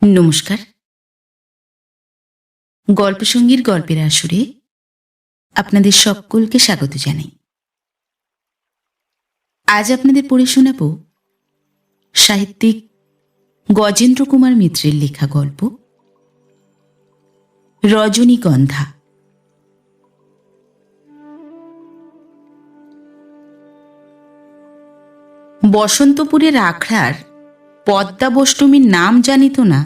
নমস্কার। গল্পসঙ্গীর গল্পের আসরে আপনাদের সকলকে স্বাগত জানাই। আজ আপনাদের পড়ে শোনাব সাহিত্যিক গজেন্দ্র কুমার মিত্রের লেখা গল্প রজনীগন্ধা। বসন্তপুরের আখড়ার পদ্মাবষ্টমীর নাম জানিত না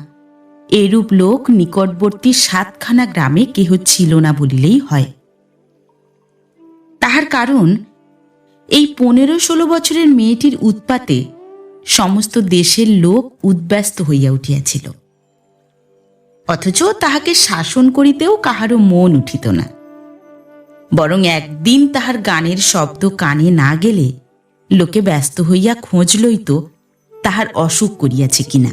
এরূপ লোক নিকটবর্তী ৭খানা গ্রামে কেহ ছিল না বলিলেই হয়। তাহার কারণ এই ১৫-১৬ বছরের মেয়েটির উৎপাতে সমস্ত দেশের লোক উদ্ব্যস্ত হইয়া উঠিয়াছিল, অথচ তাহাকে শাসন করিতেও কাহারও মন উঠিত না। বরং একদিন তাহার গানের শব্দ কানে না গেলে লোকে ব্যস্ত হইয়া খোঁজ লইত তাহার অসুখ করিয়াছে কিনা।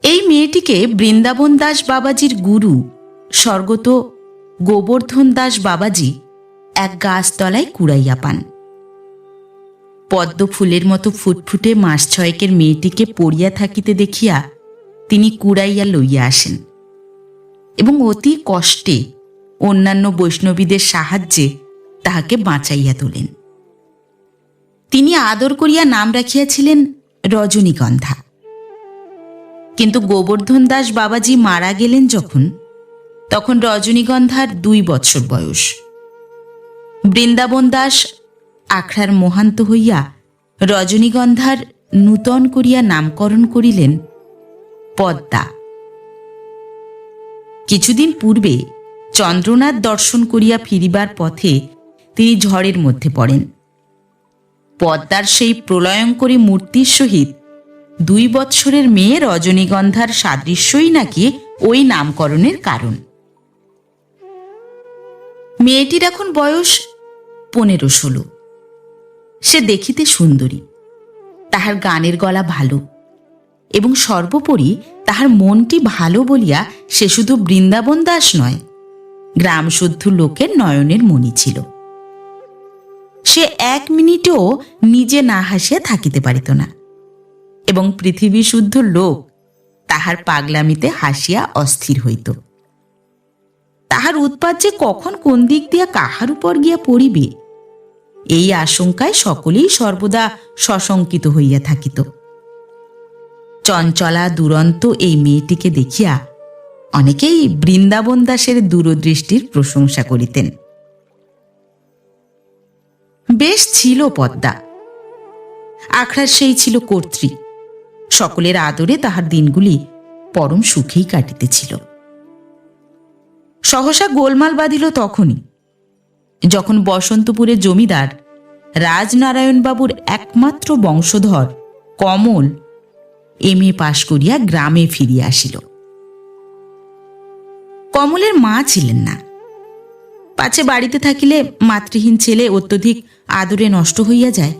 এই মেয়েটিকে বৃন্দাবন দাস বাবাজির গুরু স্বর্গত গোবর্ধন দাস বাবাজি এক গাছতলায় কুড়াইয়া পান। পদ্ম ফুলের মতো ফুটফুটে মাস ৬ মেয়েটিকে পড়িয়া থাকিতে দেখিয়া তিনি কুড়াইয়া লইয়া আসেন এবং অতি কষ্টে অন্যান্য বৈষ্ণবীদের সাহায্যে তাহাকে বাঁচাইয়া তোলেন। তিনি আদর করিয়া নাম রাখিয়াছিলেন রজনীগন্ধা। কিন্তু গোবর্ধন দাস বাবাজি মারা গেলেন তখন রজনীগন্ধার ২ বৎসর বয়স। বৃন্দাবন দাস আখড়ার মহান্ত হইয়া রজনীগন্ধার নূতন করিয়া নামকরণ করিলেন পদ্মা। কিছুদিন পূর্বে চন্দ্রনাথ দর্শন করিয়া ফিরিবার পথে তিনি ঝড়ের মধ্যে পড়েন। পদ্মার সেই প্রলয়ঙ্করী মূর্তির সহিত ২ বৎসরের মেয়ে রজনীগন্ধার সাদৃশ্যই নাকি ওই নামকরণের কারণ। মেয়েটির এখন বয়স ১৫-১৬। সে দেখিতে সুন্দরী, তাহার গানের গলা ভালো এবং সর্বোপরি তাহার মনটি ভালো বলিয়া সে শুধু বৃন্দাবন দাস নয়, গ্রামশুদ্ধ লোকের নয়নের মণি ছিল। সে ১ মিনিটও নিজে না হাসিয়া থাকিতে পারিত না এবং পৃথিবী শুদ্ধ লোক তাহার পাগলামিতে হাসিয়া অস্থির হইত। তাহার উৎপাত যে কখন কোন দিক দিয়া কাহার উপর গিয়া পড়িবে এই আশঙ্কায় সকলেই সর্বদা সশঙ্কিত হইয়া থাকিত। চঞ্চলা দুরন্ত এই মেয়েটিকে দেখিয়া অনেকেই বৃন্দাবন দাসের দূরদৃষ্টির প্রশংসা করিতেন। বেশ ছিল পদ্মা, আখড়ার সেই ছিল কর্ত্রী। সকলের আদরে তাহার দিনগুলি পরম সুখেই কাটিতেছিল। সহসা গোলমাল বাঁধিল তখনই, যখন বসন্তপুরে জমিদার রাজনারায়ণবাবুর একমাত্র বংশধর কমল MA পাশ করিয়া গ্রামে ফিরিয়া আসিল। কমলের মা ছিলেন না, পাছে বাড়িতে থাকিলে মাতৃহীন ছেলে অত্যধিক আদরে নষ্ট হইয়া যায়,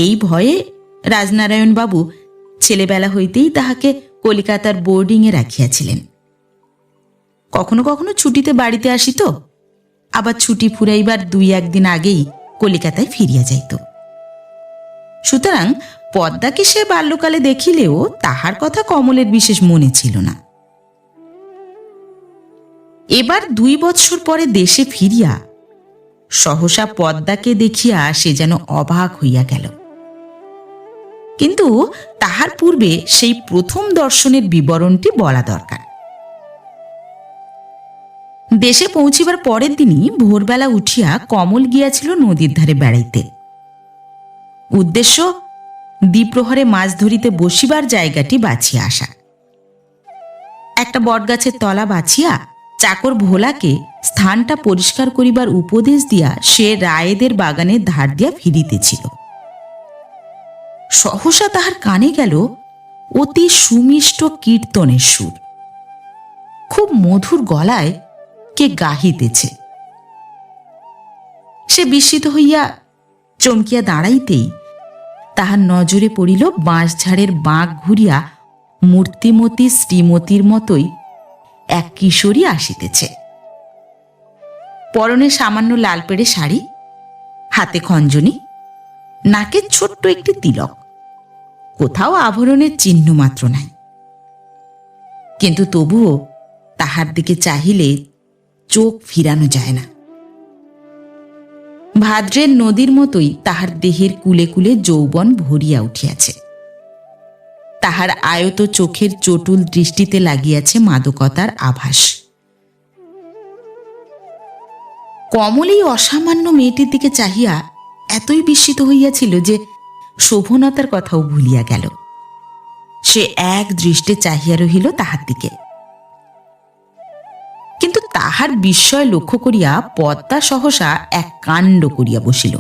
এই ভয়ে রাজনারায়ণবাবু ছেলেবেলা হইতেই তাহাকে কলিকাতার বোর্ডিংয়ে রাখিয়াছিলেন। কখনো কখনো ছুটিতে বাড়িতে আসিত, আবার ছুটি ফুরাইবার ২-১ দিন আগেই কলিকাতায় ফিরিয়া যাইত। সুতরাং পদ্মাকে সে বাল্যকালে দেখিলেও তাহার কথা কমলের বিশেষ মনে ছিল না। এবার ২ বৎসর পরে দেশে ফিরিয়া সহসা পদ্মাকে দেখিয়া সে যেন অবাক হইয়া গেল। কিন্তু তাহার পূর্বে সেই প্রথম দর্শনের বিবরণটি বলা দরকার। দেশে পৌঁছিবার পরের দিনই ভোরবেলা উঠিয়া কমল গিয়াছিল নদীর ধারে বেড়াইতে। উদ্দেশ্য দ্বিপ্রহরে মাছ ধরিতে বসিবার জায়গাটি বাছিয়া আসা। একটা বটগাছের তলা বাছিয়া চাকর ভোলাকে স্থানটা পরিষ্কার করিবার উপদেশ দিয়া সে রায়েদের বাগানের ধার দিয়া ফিরিতেছিল। সহসা তাহার কানে গেল অতি সুমিষ্ট কীর্তনের সুর। খুব মধুর গলায় কে গাহিতেছে। সে বিস্মিত হইয়া চমকিয়া দাঁড়াইতেই তাহার নজরে পড়িল বাঁশঝাড়ের বাঁক ঘুরিয়া মূর্তিমতী শ্রীমতীর মতোই এক কিশোরী আসিতেছে। পরনে সামান্য লাল পেড়ে শাড়ি, হাতে খঞ্জনি, নাকে ছোট্ট একটি তিলক। কোথাও আভরণের চিহ্ন মাত্র নাই। কিন্তু তবুও তাহার দিকে চাহিলে চোখ ফিরানো যায় না। ভাদ্রের নদীর মতোই তাহার দেহের কুলে কুলে যৌবন ভরিয়া উঠিয়াছে। তাহার আয়ত চোখের চটুল দৃষ্টিতে লাগিয়াছে মাদকতার আভাস। কমল এই অসামান্য মেয়েটির দিকে চাহিয়া এতই বিস্মিত হইয়াছিল যে শোভনতার কথাও ভুলিয়া গেল। সে এক দৃষ্টে চাহিয়া রহিল তাহার দিকে। কিন্তু তাহার বিস্ময় লক্ষ্য করিয়া পদ্মা সহসা এক কাণ্ড করিয়া বসিল।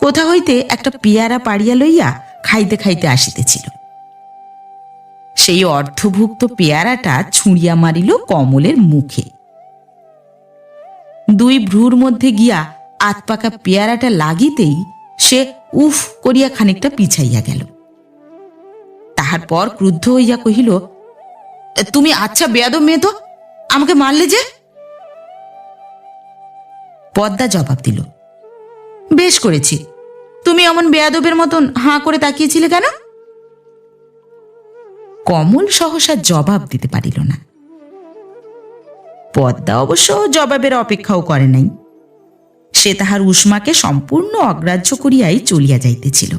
কোথা হইতে একটা পেয়ারা পাড়িয়া লইয়া খাইতে খাইতে আসিতেছিল। সেই অর্ধভুক্ত পেয়ারাটা ছুঁড়িয়া মারিল কমলের মুখে। দুই ভ্রুর মধ্যে গিয়া আতপাকা পেয়ারাটা লাগিতেই সে উফ করিয়া খানিকটা পিছাইয়া গেল। তাহার পর ক্রুদ্ধ হইয়া কহিল, তুমি আচ্ছা বেয়াদব মেয়ে তো, আমাকে মারলে যে? পদ্মা জবাব দিল, বেশ করেছি। তুমি এমন বেয়াদবের মতন হাঁ করে তাকিয়েছিলে কেন? কমল সহসা জবাব দিতে পারিল না। পদ্মা অবশ্য জবাবের অপেক্ষাও করে নাই। সে তাহার উষ্মাকে সম্পূর্ণ অগ্রাহ্য করিয়াই চলিয়া যাইতেছিল।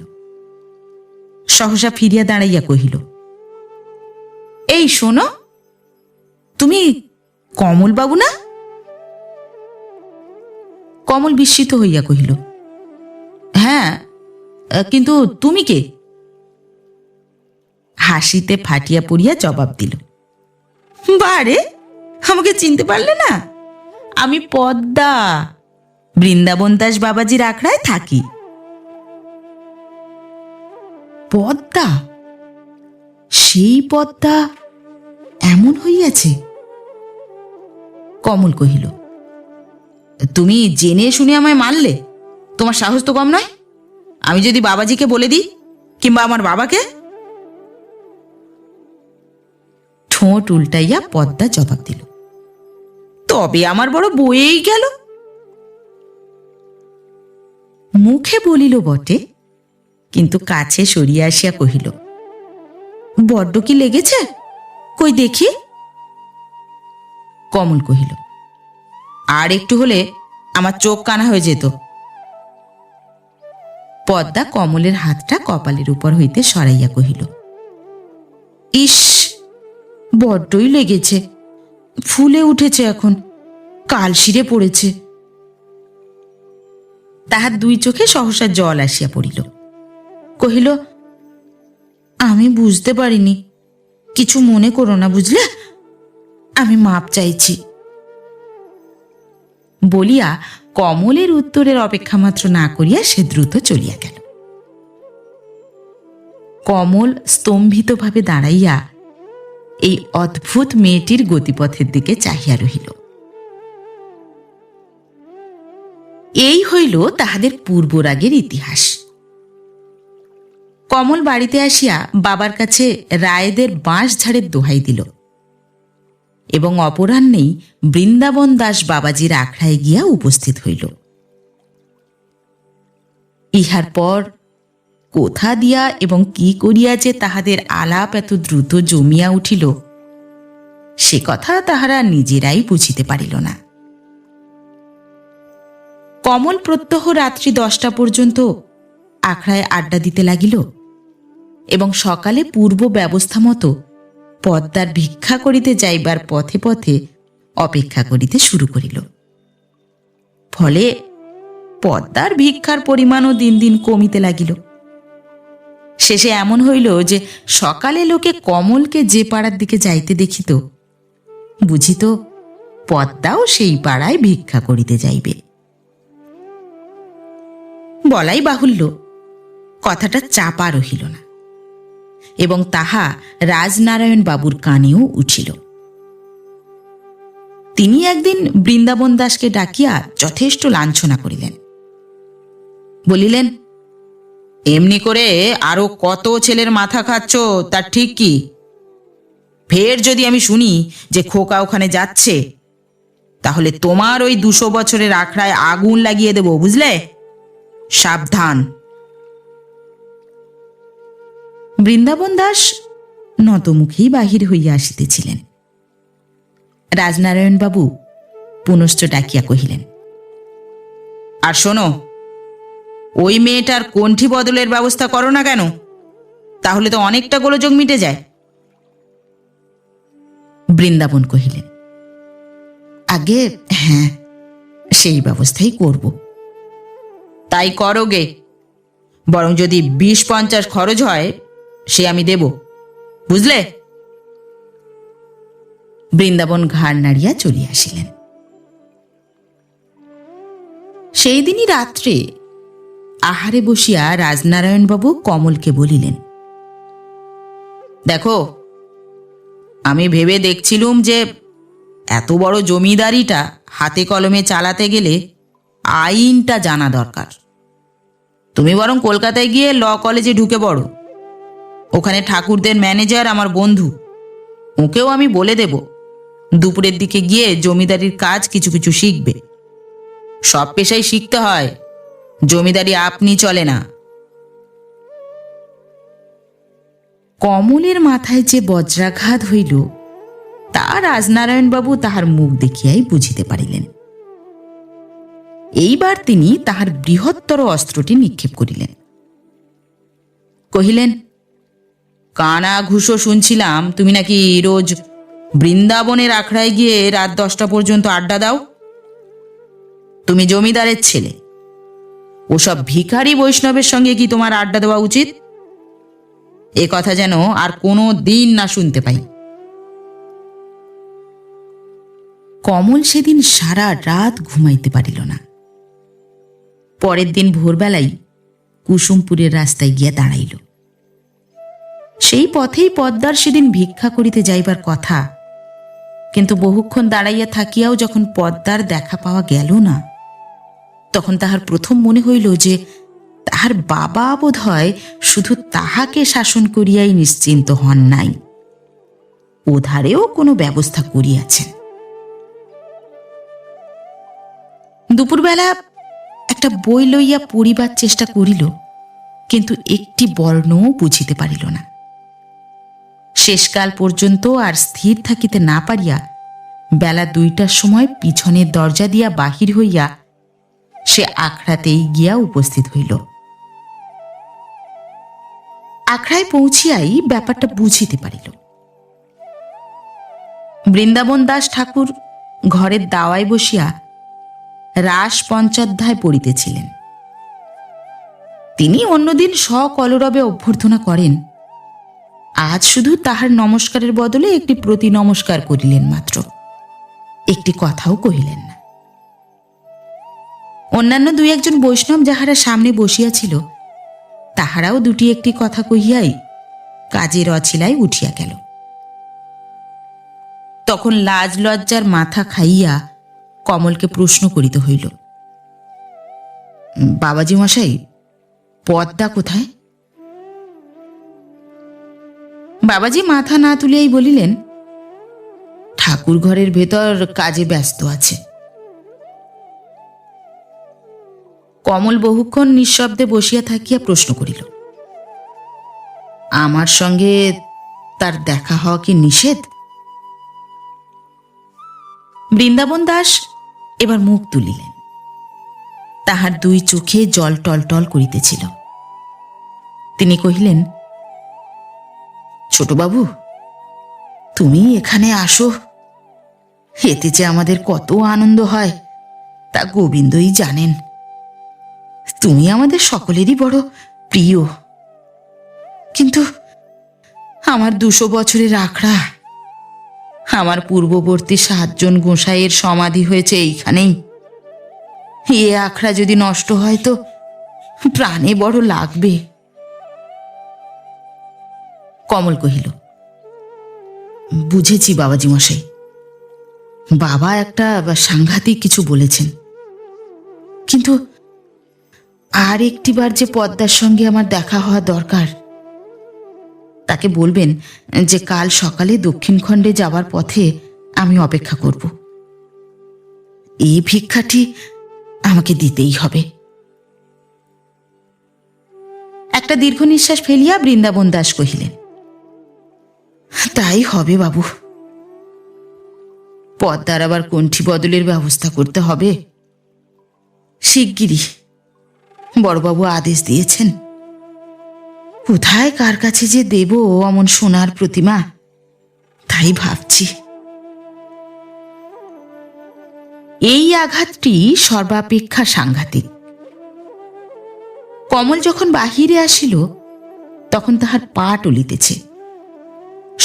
সহসা ফিরিয়া দাঁড়াইয়া কহিল, এই শোনো, তুমি কমলবাবু না? কমল বিস্মিত হইয়া কহিল, হ্যাঁ, কিন্তু তুমি কে? হাসিতে ফাটিয়া পড়িয়া জবাব দিল, বারে, আমাকে চিনতে পারলে না? আমি পদ্মা, বৃন্দাবন দাস বাবাজির আখড়ায় থাকি। পদ্মা? সেই পদ্মা এমন হইয়াছে? কমল কহিল, তুমি জেনে শুনে আমায় মারলে? তোমার সাহস তো কম নয়। আমি যদি বাবাজিকে বলে দিই, কিংবা আমার বাবাকে? ঠোঁট উল্টাইয়া পদ্মা জবাব দিল, তবে আমার বড় বয়েই গেল। মুখে বলিল বটে, কিন্তু কাছে সরিয়া আসিয়া কহিল, বড্ড কি লেগেছে? কই দেখি। কমল কহিল, আর একটু হলে আমার চোখ কানা হয়ে যেত। পদ্মা কমলের হাতটা কপালের উপর হইতে সরাইয়া কহিল, ইস, বড্ডই লেগেছে, ফুলে উঠেছে, এখন কালশিরে পড়েছে। তাহার দুই চোখে সহসা জল আসিয়া পড়িল। কহিল, আমি বুঝতে পারিনি, কিছু মনে করো না, বুঝলে? আমি মাপ চাইছি। বলিয়া কমলের উত্তরের অপেক্ষা মাত্র না করিয়া সে দ্রুত চলিয়া গেল। কমল স্তম্ভিতভাবে দাঁড়াইয়া এই অদ্ভুত মেয়েটির গতিপথের দিকে চাহিয়া রহিল। এই হইল তাহাদের পূর্বরাগের ইতিহাস। কমল বাড়িতে আসিয়া বাবার কাছে রায়েদের বাঁশঝাড়ের দোহাই দিল এবং অপরাহ্নেই বৃন্দাবন দাস বাবাজির আখড়ায় গিয়া উপস্থিত হইল। ইহার পর কোথা দিয়া এবং কি করিয়া যে তাহাদের আলাপ এত দ্রুত জমিয়া উঠিল, সে কথা তাহারা নিজেরাই বুঝিতে পারিল না। কমল প্রত্যহ রাত্রি 10টা পর্যন্ত আখড়ায় আড্ডা দিতে লাগিল এবং সকালে পূর্ব ব্যবস্থা মতো পদ্মার ভিক্ষা করিতে যাইবার পথে পথে অপেক্ষা করিতে শুরু করিল। ফলে পদ্মার ভিক্ষার পরিমাণও দিন দিন কমিতে লাগিল। শেষে এমন হইল যে সকালে লোকে কমলকে যে পাড়ার দিকে যাইতে দেখিত, বুঝিত পদ্মাও সেই পাড়ায় ভিক্ষা করিতে যাইবে। বলাই বাহুল্য, কথাটা চাপা রহিল না এবং তাহা রাজনারায়ণ বাবুর কানেও উঠিল। তিনি একদিন বৃন্দাবন দাসকে ডাকিয়া যথেষ্ট লাঞ্ছনা করিলেন। বলিলেন, এমনি করে আরো কত ছেলের মাথা খাচ্ছ, তার ঠিক কি? ফের যদি আমি শুনি যে খোকা ওখানে যাচ্ছে, তাহলে তোমার ওই 200 বছরের আখড়ায় আগুন লাগিয়ে দেব, বুঝলে? সাবধান। বৃন্দাবন দাস নতমুখেই বাহির হইয়া আসিতেছিলেন। রাজনারায়ণবাবু পুনশ্চ ডাকিয়া কহিলেন, আর শোনো, ওই মেয়েটার কণ্ঠি বদলের ব্যবস্থা করো না কেন? তাহলে তো অনেকটা গোলযোগ মিটে যায়। বৃন্দাবন কহিলেন, আগে হ্যাঁ, সেই ব্যবস্থাই করব। তাই করো গে, বরং যদি 20-50 খরচ হয় সে আমি দেব, বুঝলে? বৃন্দাবন ঘাড় নাড়িয়া চলিয়া আসিলেন। সেই দিনই রাত্রে আহারে বসিয়া রাজনারায়ণবাবু কমলকে বলিলেন, দেখো, আমি ভেবে দেখছিলুম যে এত বড় জমিদারিটা হাতে কলমে চালাতে গেলে আইনটা জানা দরকার। তুমি বরং কলকাতায় গিয়ে ল কলেজে ঢুকে পড়ো। ওখানে ঠাকুরদের ম্যানেজার আমার বন্ধু, ওকেও আমি বলে দেব দুপুরের দিকে গিয়ে জমিদারির কাজ কিছু কিছু শিখবে। সব পেশাই শিখতে হয়, জমিদারি আপনি চলে না। কমলের মাথায় যে বজ্রাঘাত হইল তা রাজনারায়ণবাবু তাহার মুখ দেখিয়াই বুঝিতে পারিলেন। এইবার তিনি তাহার বৃহত্তর অস্ত্রটি নিক্ষেপ করিলেন। কহিলেন, কানা ঘুষো শুনছিলাম তুমি নাকি রোজ বৃন্দাবনের আখড়ায় গিয়ে রাত 10টা পর্যন্ত আড্ডা দাও। তুমি জমিদারের ছেলে, ওসব ভিখারি বৈষ্ণবের সঙ্গে কি তোমার আড্ডা দেওয়া উচিত? এ কথা যেন আর কোনো দিন না শুনতে পাই। কমল সেদিন সারা রাত ঘুমাইতে পারিল না। পরের দিন ভোরবেলায় কুসুমপুরের রাস্তায় গিয়া দাঁড়াইল। সেই পথেই পদ্মার সেদিন ভিক্ষা করিতে যাইবার কথা, কিন্তু বহুক্ষণ দাঁড়াইয়া থাকিয়াও যখন পদ্মার দেখা পাওয়া গেল না, তখন তাহার প্রথম মনে হইল যে তাহার বাবা বোধ হয় শুধু তাহাকে শাসন করিয়াই নিশ্চিন্ত হন নাই, ওধারেও কোনো ব্যবস্থা করিয়াছেন। দুপুরবেলা একটা বই লইয়া পড়িবার চেষ্টা করিল, কিন্তু একটি বর্ণও বুঝিতে পারিল না। শেষকাল পর্যন্ত আর স্থির থাকিতে না পারিয়া বেলা 2টার সময় পিছনের দরজা দিয়া বাহির হইয়া সে আখড়াতেই গিয়া উপস্থিত হইল। আখড়ায় পৌঁছিয়াই ব্যাপারটা বুঝিতে পারিল। বৃন্দাবন দাস ঠাকুর ঘরের দাওয়ায় বসিয়া রাস পঞ্চাধ্যায় পড়িতেছিলেন। তিনি অন্যদিন সকলরবে অভ্যর্থনা করেন, আজ শুধু তাহার নমস্কারের বদলে একটি প্রতি নমস্কার করিলেন মাত্র, একটি কথাও কহিলেন না। অন্যান্য 2-1 বৈষ্ণব যাহারা সামনে বসিয়াছিল তাহারাও 2-1 কথা কহিয়াই কাজের অছিলায় উঠিয়া গেল। তখন লাজ লজ্জার মাথা খাইয়া কমলকে প্রশ্ন করিতে হইল, বাবাজি মশাই, পদ্মা কোথায়? বাবাজি মাথা না তুলিয়াই বলিলেন, ঠাকুর ঘরের ভেতর কাজে ব্যস্ত আছে। কমল বহুক্ষণ নিঃশব্দে বসিয়া থাকিয়া প্রশ্ন করিল, আমার সঙ্গে তার দেখা হওয়া কি নিষেধ? বৃন্দাবন দাস এবার মুখ তুলিলেন। তাহার 2 চোখে জল টলটল করিতেছিল। তিনি কহিলেন, ছোটবাবু, তুমি এখানে আসো, এতে যে আমাদের কত আনন্দ হয় তা গোবিন্দই জানেন। তুমি আমাদের সকলেরই বড় প্রিয়, কিন্তু আমার 200 বছরের আখড়া, আমার পূর্ববর্তী 7 জন গোসাইয়ের সমাধি হয়েছে এইখানেই। এ আখড়া যদি নষ্ট হয় তো প্রাণে বড় লাগবে। কমল কহিল, বুঝেছি বাবাজি মশাই, বাবা একটা সাংঘাতিক কিছু বলেছেন, কিন্তু আর একটিবার যে পদ্মার সঙ্গে আমার দেখা হওয়া দরকার, তাকে বলবেন যে কাল সকালে দক্ষিণখণ্ডে যাবার পথে আমি অপেক্ষা করব। এই ভিক্ষাটি আমাকে দিতেই হবে। একটা একটা দীর্ঘ নিঃশ্বাস ফেলিয়া বৃন্দাবন দাস কহিলেন, তাই হবে বাবু। পদ্মার আবার কণ্ঠী বদলের ব্যবস্থা করতে হবে শিগগিরই, বড়বাবু আদেশ দিয়েছেন। কোথায় কার কাছে যে দেব অমন সোনার প্রতিমা, তাই ভাবছি। এই আঘাতটি সর্বাপেক্ষা সাংঘাতিক। কমল যখন বাহিরে আসিল তখন তাহার পা টলিতেছে,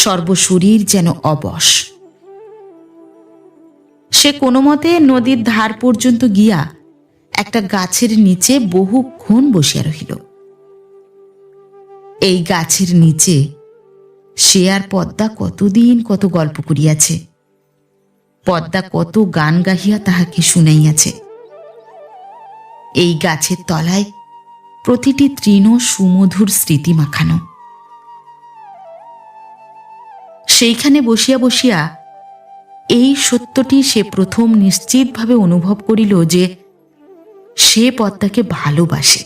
সর্বশরীর যেন অবশ। সে কোনো মতে নদীর ধার পর্যন্ত গিয়া একটা গাছের নিচে বহুক্ষণ বসিয়া রহিল। এই গাছের নিচে সে আর পদ্মা কতদিন কত গল্প করিয়াছে, পদ্মা কত গান গাহিয়া তাহাকে শুনাইয়াছে। এই গাছের তলায় প্রতিটি তৃণ সুমধুর স্মৃতি মাখানো। সেইখানে বসিয়া বসিয়া এই সত্যটি সে প্রথম নিশ্চিতভাবে অনুভব করিল যে সে পদ্মাকে ভালোবাসে।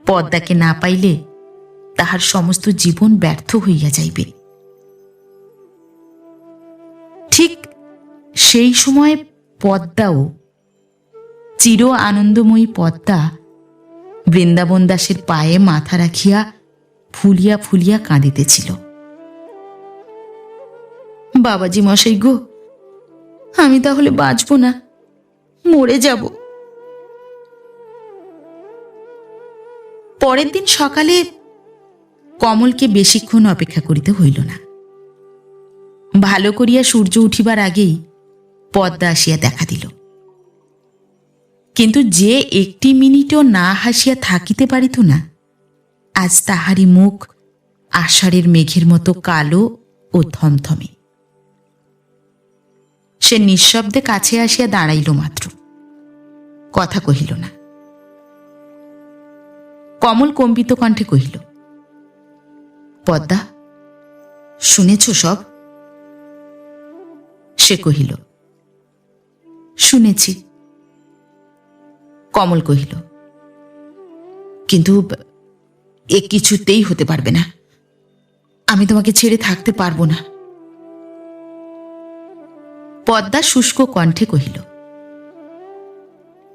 পদ্মাকে না পাইলে তাহার সমস্ত জীবন ব্যর্থ হইয়া যাইবে। ঠিক সেই সময় পদ্মাও, চির আনন্দময়ী পদ্মা, বৃন্দাবন দাসের পায়ে মাথা রাখিয়া ফুলিয়া ফুলিয়া কাঁদিতেছিল। বাবাজি মশাই গো, আমি তাহলে বাঁচব না, মরে যাব। পরের দিন সকালে কমলকে বেশিক্ষণ অপেক্ষা করিতে হইল না। ভালো করিয়া সূর্য উঠিবার আগেই পদ্মা আসিয়া দেখা দিল। কিন্তু যে একটি মিনিটও না হাসিয়া থাকিতে পারিত না, আজ তাহারই মুখ আষাঢ়ের মেঘের মতো কালো ও থমথমে। সে নিঃশব্দে কাছে আসিয়া দাঁড়াইল মাত্র, কথা কহিল না। কমল কম্পিত কণ্ঠে কহিল, পদ্মা, শুনেছ সব? সে কহিল, শুনেছি। কমল কহিল, কিন্তু এ কিছুতেই হতে পারবে না, আমি তোমাকে ছেড়ে থাকতে পারবো না। পদ্মা শুষ্ক কণ্ঠে কহিল,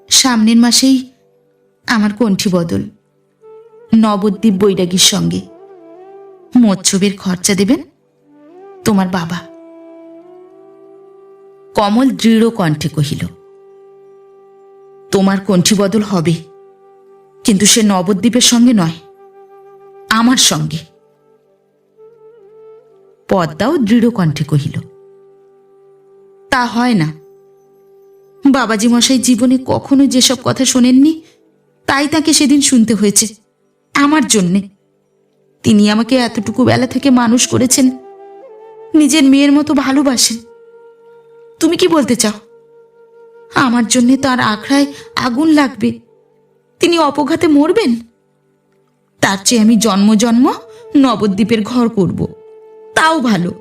সামনের মাসেই আমার কণ্ঠী বদল, নবদ্বীপ বৈরাগীর সঙ্গে। মৎস্যবের খরচা দেবেন তোমার বাবা। কমল দৃঢ় কণ্ঠে কহিল, তোমার কণ্ঠী বদল হবে, কিন্তু সে নবদ্বীপের সঙ্গে নয়, আমার সঙ্গে। পদ্মাও দৃঢ় কণ্ঠে কহিল, তা হয় না। বাবাজি মশাই জীবনে কখনো যেসব কথা শোনেননি, তাই তাকে সেদিন শুনতে হয়েছে আমার জন্যে। তিনি আমাকে এতটুকু বেলা থেকে মানুষ করেছেন, নিজের মেয়ের মতো ভালোবাসেন। তুমি কি বলতে চাও? আমার জন্যে তার আখড়ায় আগুন লাগবে, তিনি অপঘাতে মরবেন? তার চেয়ে আমি জন্ম জন্ম নবদ্বীপের ঘর করব, তাও ভালো।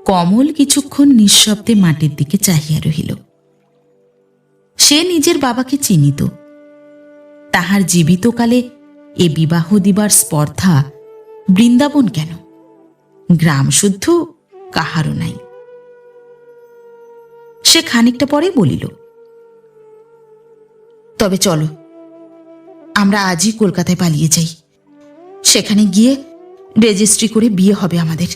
কমল কিছুক্ষণ নিঃশব্দে মাটির দিকে চাহিয়া রহিল। সে নিজের বাবাকে চিনিত। তাহার জীবিতকালে এ বিবাহ দিবার স্পর্ধা বৃন্দাবন কেন, গ্রাম শুদ্ধ কাহারও নাই। সে খানিকটা পরে বলিল, তবে চলো, আমরা আজই কলকাতায় পালিয়ে যাই। সেখানে গিয়ে রেজিস্ট্রি করে বিয়ে হবে আমাদের।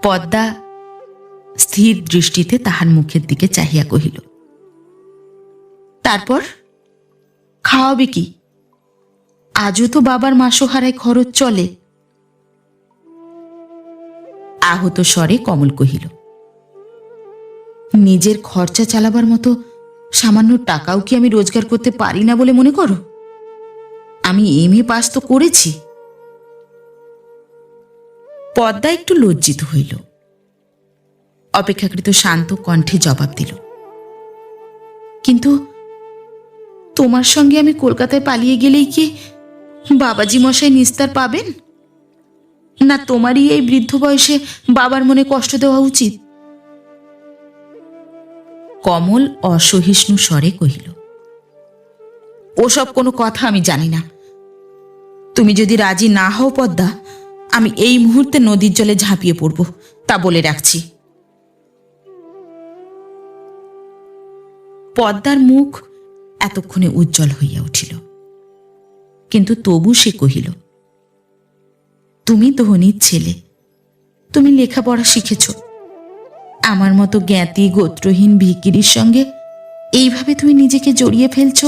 পদ্মা স্থির দৃষ্টিতে তাহার মুখের দিকে চাহিয়া কহিল, তারপর খাওয়াবে কি? আজও তো বাবার মাসোহারায় খরচ চলে। আহত স্বরে কমল কহিল, নিজের খরচা চালাবার মতো সামান্য টাকাও কি আমি রোজগার করতে পারি না বলে মনে করো? আমি এমএ পাস তো করেছি। পদ্মা একটু লজ্জিত হইল, অপেক্ষাকৃত শান্ত কণ্ঠে জবাব দিল, কিন্তু তোমার সঙ্গে আমি কলকাতায় পালিয়ে গেলেই কি বাবাজি মশাই নিস্তার পাবেন? না তোমারই এই বৃদ্ধ বয়সে বাবার মনে কষ্ট দেওয়া উচিত? কমল অসহিষ্ণু স্বরে কহিল, ওসব কোনো কথা আমি জানি না। তুমি যদি রাজি না হও পদ্মা, আমি এই মুহূর্তে নদীর জলে ঝাঁপিয়ে পড়ব, তা বলে রাখছি। পদ্মার মুখ এতক্ষণে উজ্জ্বল হইয়া উঠিল, কিন্তু তবু সে কহিল, তুমি ধনীর ছেলে, তুমি লেখাপড়া শিখেছ। আমার মতো জ্ঞাতি গোত্রহীন ভিখিরির সঙ্গে এইভাবে তুমি নিজেকে জড়িয়ে ফেলছ,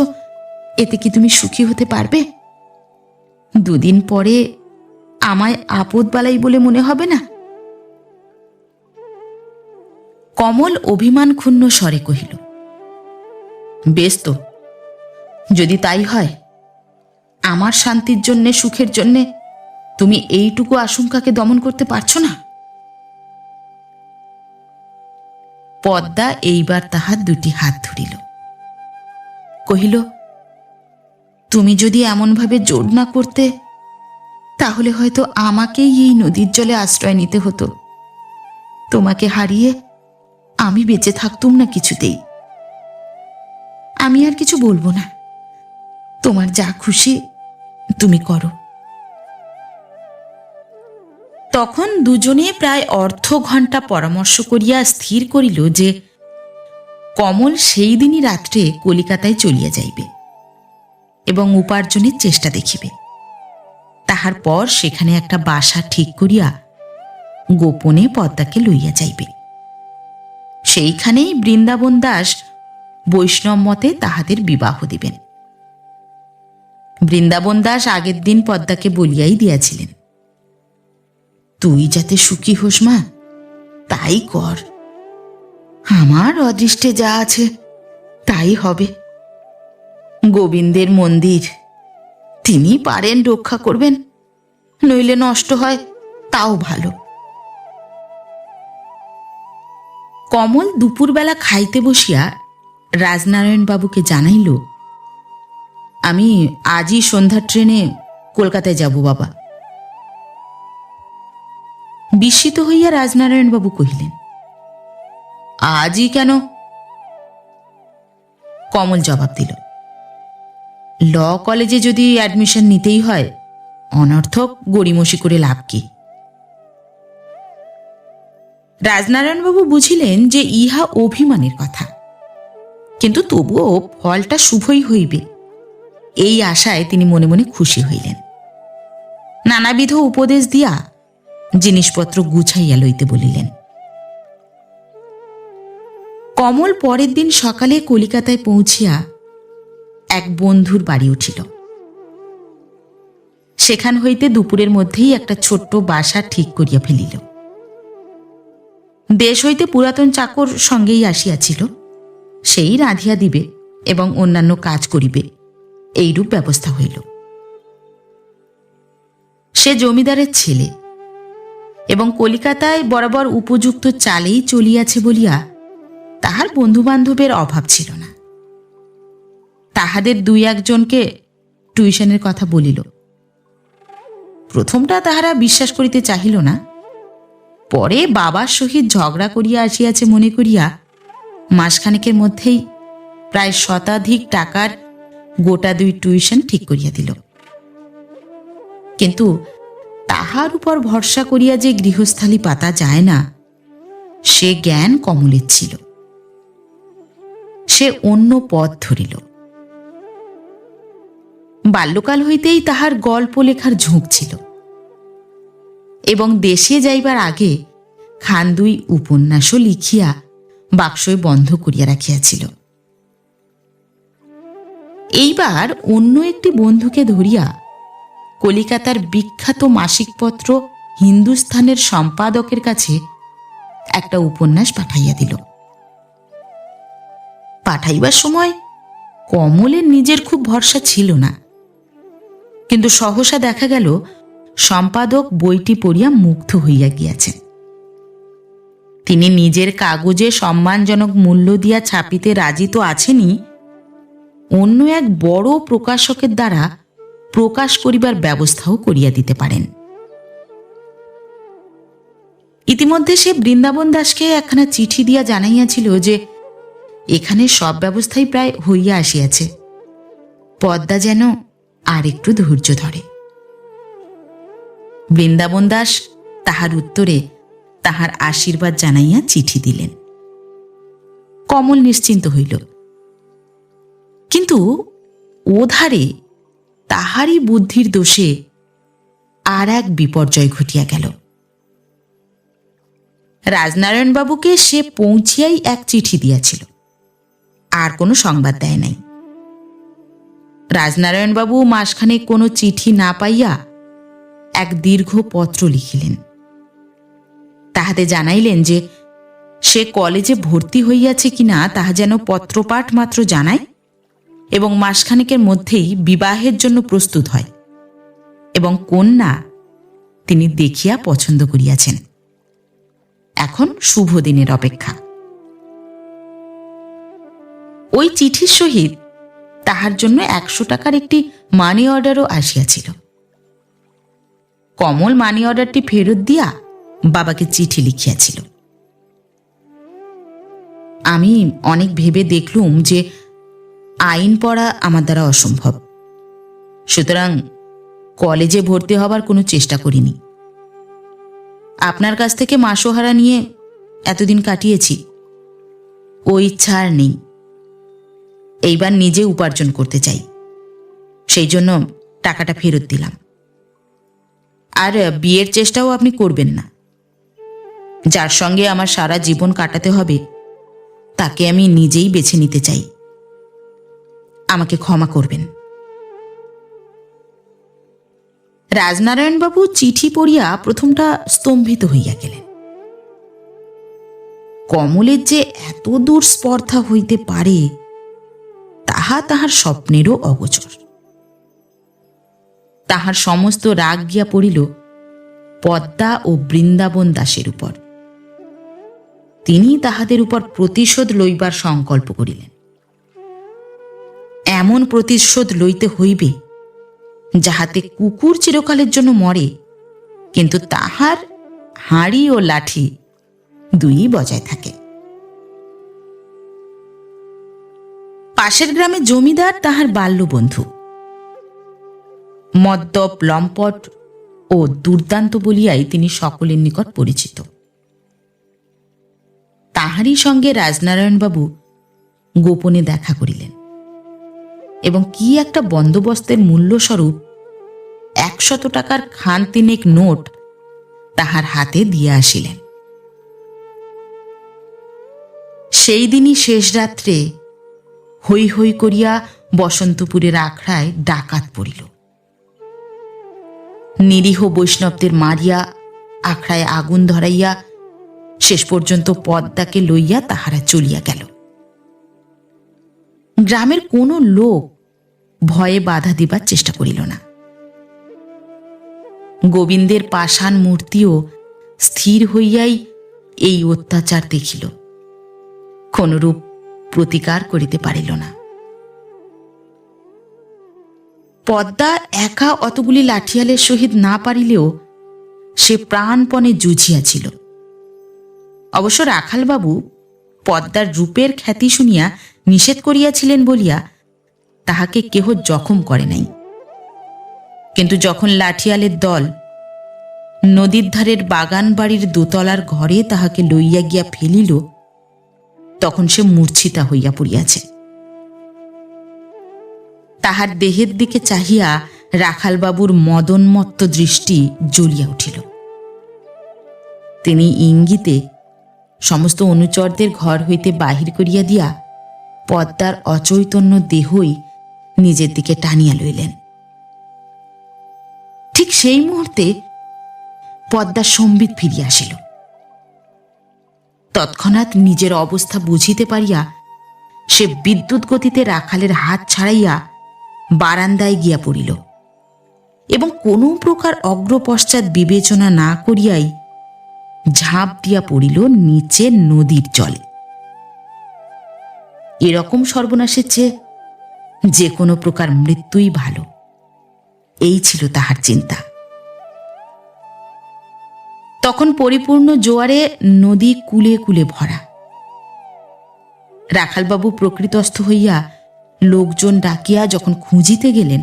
এতে কি তুমি সুখী হতে পারবে? দুদিন পরে আমায় আপদ বালাই বলে মনে হবে না? কমল অভিমান ক্ষুণ্ণ স্বরে কহিল, বেশ তো, যদি তাই হয়। আমার শান্তির জন্যে, সুখের জন্যে তুমি এইটুকু আশঙ্কাকে দমন করতে পারছো না? পদ্মা এইবার তাহার দুটি হাত ধরিল, কহিল, তুমি যদি এমনভাবে জোর না করতে, তাহলে হয়তো আমাকেই এই নদীর জলে আশ্রয় নিতে হতো। তোমাকে হারিয়ে আমি বেঁচে থাকতুম না কিছুতেই। আমি আর কিছু বলবো না, তোমার যা খুশি তুমি করো। তখন দুজনে প্রায় অর্ধ ঘণ্টা পরামর্শ করিয়া স্থির করিল যে কমল সেই দিনই রাত্রে কলিকাতায় চলিয়া যাইবে এবং উপার্জনের চেষ্টা দেখিবে। তাহার পর সেখানে একটা বাসা ঠিক করিয়া গোপনে পদ্মাকে লইয়া যাইবে। সেইখানেই বৃন্দাবন দাস বৈষ্ণব মতে তাহাদের বিবাহ দিবেন। বৃন্দাবন দাস আগের দিন পদ্মাকে বলিয়াই দিয়াছিলেন, তুই যাতে সুখী হোস মা, তাই কর। আমার অদৃষ্টে যা আছে তাই হবে। গোবিন্দের মন্দির, তিনি পারেন রক্ষা করবেন, নইলে নষ্ট হয় তাও ভালো। কমল দুপুরবেলা খাইতে বসিয়া রাজনারায়ণ বাবুকে জানাইল, আমি আজই সন্ধ্যার ট্রেনে কলকাতায় যাব বাবা। বিস্মিত হইয়া রাজনারায়ণ বাবু কহিলেন, আজই কেন? কমল জবাব দিল, ল কলেজে যদি অ্যাডমিশন নিতেই হয়, অনর্থক গড়িমসি করে লাভ কি? রাজনারায়ণবাবু বুঝিলেন যে ইহা অভিমানের কথা, কিন্তু তবুও ফলটা শুভই হইবে, এই আশায় তিনি মনে মনে খুশি হইলেন। নানাবিধ উপদেশ দিয়া জিনিসপত্র গুছাইয়া লইতে বলিলেন। কমল পরের দিন সকালে কলিকাতায় পৌঁছিয়া এক বন্ধুর বাড়ি উঠিল। সেখান হইতে দুপুরের মধ্যেই একটা ছোট্ট বাসা ঠিক করিয়া ফেলিল। দেশ হইতে পুরাতন চাকর সঙ্গেই আসিয়াছিল, সেই রাঁধিয়া দিবে এবং অন্যান্য কাজ করিবে, এইরূপ ব্যবস্থা হইল। সে জমিদারের ছেলে এবং কলিকাতায় বরাবর উপযুক্ত চালেই চলিয়াছে বলিয়া তাহার বন্ধুবান্ধবের অভাব ছিল না। তাহাদের দুই একজনকে টিউশনের কথা বলিল। প্রথমটা তাহারা বিশ্বাস করিতে চাহিল না, পরে বাবার সহিত ঝগড়া করিয়া আসিয়াছে মনে করিয়া মাসখানেকের মধ্যেই প্রায় শতাধিক টাকার গোটা দুই টিউশন ঠিক করিয়া দিল। কিন্তু তাহার উপর ভরসা করিয়া যে গৃহস্থালী পাতা যায় না, সে জ্ঞান কমলের ছিল। সে অন্য পথ ধরিল। বাল্যকাল হইতেই তাহার গল্প লেখার ঝোঁক ছিল এবং দেশে যাইবার আগে খান দুই উপন্যাসও লিখিয়া বাক্সয় বন্ধ করিয়া রাখিয়াছিল। এইবার অন্য একটি বন্ধুকে ধরিয়া কলিকাতার বিখ্যাত মাসিকপত্র হিন্দুস্থানের সম্পাদকের কাছে একটা উপন্যাস পাঠাইয়া দিল। পাঠাইবার সময় কমলের নিজের খুব ভরসা ছিল না, কিন্তু সহসা দেখা গেল সম্পাদক বইটি পড়িয়া মুগ্ধ হইয়া গিয়াছেন। তিনি নিজের কাগজে সম্মানজনক মূল্য দিয়া ছাপিতে রাজি তো আছেনই, অন্য এক বড় প্রকাশকের দ্বারা প্রকাশ করিবার ব্যবস্থাও করিয়া দিতে পারেন। ইতিমধ্যে সে বৃন্দাবন দাসকে একখানা চিঠি দিয়া জানাইয়াছিল যে এখানে সব ব্যবস্থাই প্রায় হইয়া আসিয়াছে। পদ্মা যেন আর একটু ধৈর্য ধরে। বৃন্দাবন দাস তাহার উত্তরে তাহার আশীর্বাদ জানাইয়া চিঠি দিলেন। কমল নিশ্চিন্ত হইল, কিন্তু ওধারে তাহারই বুদ্ধির দোষে আর এক বিপর্যয় ঘটিয়া গেল। রাজনারায়ণবাবুকে সে পৌঁছিয়াই এক চিঠি দিয়াছিল, আর কোনো সংবাদ দেয় নাই। রাজনারায়ণবাবু মাসখানেক কোনো চিঠি না পাইয়া এক দীর্ঘ পত্র লিখিলেন। তাহাতে জানাইলেন যে সে কলেজে ভর্তি হইয়াছে কিনা তাহা যেন পত্রপাঠ মাত্র জানায়, এবং মাসখানেকের মধ্যেই বিবাহের জন্য প্রস্তুত হয়, এবং কন্যা তিনি দেখিয়া পছন্দ করিয়াছেন। এখন শুভ দিনের অপেক্ষা। ওই চিঠির সহিত তাহার জন্য 100 টাকার একটি মানি অর্ডারও আসিয়াছিল। কমল মানি অর্ডারটি ফেরত দিয়া বাবাকে চিঠি লিখিয়াছিল। আমি অনেক ভেবে দেখলুম যে আইন পড়া আমার দ্বারা অসম্ভব, সুতরাং কলেজে ভর্তি হবার কোনো চেষ্টা করিনি। আপনার কাছ থেকে মাসোহারা নিয়ে এতদিন কাটিয়েছি, ও ইচ্ছা আর নেই। এইবার নিজে উপার্জন করতে চাই, সেই জন্য টাকাটা ফেরত দিলাম। আর বিয়ের চেষ্টাও আপনি করবেন না। যার সঙ্গে আমার সারা জীবন কাটাতে হবে তাকে আমি নিজেই বেছে নিতে চাই। আমাকে ক্ষমা করবেন। রাজনারায়ণবাবু চিঠি পড়িয়া প্রথমটা স্তম্ভিত হইয়া গেলেন। কমলের যে এত দূর স্পর্ধা হইতে পারে তাহা তাহার স্বপ্নেরও অগোচর। তাহার সমস্ত রাগ গিয়া পড়িল পদ্মা ও বৃন্দাবন দাসের উপর। তিনি তাহাদের উপর প্রতিশোধ লইবার সংকল্প করিলেন। এমন প্রতিশোধ লইতে হইবে যাহাতে কুকুর চিরকালের জন্য মরে, কিন্তু তাহার হাঁড়ি ও লাঠি দুই বজায় থাকে। পাশের গ্রামে জমিদার তাহার বাল্যবন্ধু। মদ্যপ, লম্পট ও দুর্দান্ত বলিয়াই তিনি সকলের নিকট পরিচিত। তাহারই সঙ্গে রাজনারায়ণবাবু গোপনে দেখা করিলেন এবং কি একটা বন্দোবস্তের মূল্যস্বরূপ 100 টাকার খান তিনেক নোট তাহার হাতে দিয়া আসিলেন। সেই দিনই শেষ রাত্রে হৈ হৈ করিয়া বসন্তপুরের আখড়ায় ডাকাত পড়িল। নিরীহ বৈষ্ণবদের মারিয়া আখড়ায় আগুন ধরাইয়া শেষ পর্যন্ত পদ্মাকে লইয়া তাহারা চলিয়া গেল। গ্রামের কোনো লোক ভয়ে বাধা দিবার চেষ্টা করিল না। গোবিন্দের পাষাণ মূর্তিও স্থির হইয়াই এই অত্যাচার দেখিল, কোনরূপ প্রতিকার করিতে পারিল না। পদ্মা একা অতগুলি লাঠিয়ালের সহিত না পারিলেও সে প্রাণপণে জুঝিয়াছিল। অবশ্য রাখালবাবু পদ্মার রূপের খ্যাতি শুনিয়া নিষেধ করিয়াছিলেন বলিয়া তাহাকে কেহ জখম করে নাই। কিন্তু যখন লাঠিয়ালের দল নদীর ধারের বাগান বাড়ির দোতলার ঘরে তাহাকে লইয়া গিয়া ফেলিল, তখন সে মূর্ছিতা হইয়া পড়িয়াছে। তাহার দেহের দিকে চাহিয়া রাখালবাবুর মদনমত্ত দৃষ্টি জ্বলিয়া উঠিল। তিনি ইঙ্গিতে সমস্ত অনুচরদের ঘর হইতে বাহির করিয়া দিয়া পদ্মার অচৈতন্য দেহই নিজের দিকে টানিয়া লইলেন। ঠিক সেই মুহূর্তে পদ্মার সম্বিত ফিরিয়া আসিল। তৎক্ষণাৎ নিজের অবস্থা বুঝিতে পারিয়া সে বিদ্যুৎ গতিতে রাখালের হাত ছাড়াইয়া বারান্দায় গিয়া পড়িল এবং কোনো প্রকার অগ্রপশ্চাৎ বিবেচনা না করিয়াই ঝাঁপ দিয়া পড়িল নিচে নদীর জলে। এরকম সর্বনাশের চেয়ে যে কোনো প্রকার মৃত্যুই ভালো, এই ছিল তাহার চিন্তা। তখন পরিপূর্ণ জোয়ারে নদী কূলে কূলে ভরা। রাখালবাবু প্রকৃতস্থ হইয়া লোকজন ডাকিয়া যখন খুঁজিতে গেলেন,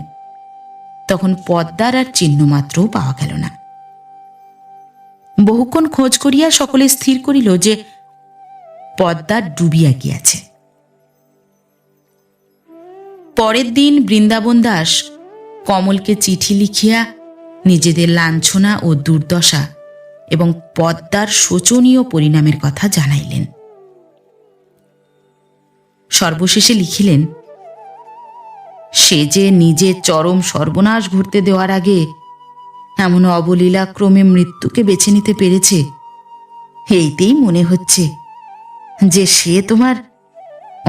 তখন পদ্মার আর চিহ্নমাত্রও পাওয়া গেল না। বহুক্ষণ খোঁজ করিয়া সকলে স্থির করিল যে পদ্মা ডুবিয়া গিয়াছে। পরের দিন বৃন্দাবন দাস কমলকে চিঠি লিখিয়া নিজেদের লাঞ্ছনা ও দুর্দশা এবং পদ্মার শোচনীয় পরিণামের কথা জানাইলেন। সর্বশেষে লিখিলেন, সে যে নিজের চরম সর্বনাশ ঘটতে দেওয়ার আগে এমন অবলীলাক্রমে মৃত্যুকে বেছে নিতে পেরেছে, এইতেই মনে হচ্ছে যে সে তোমার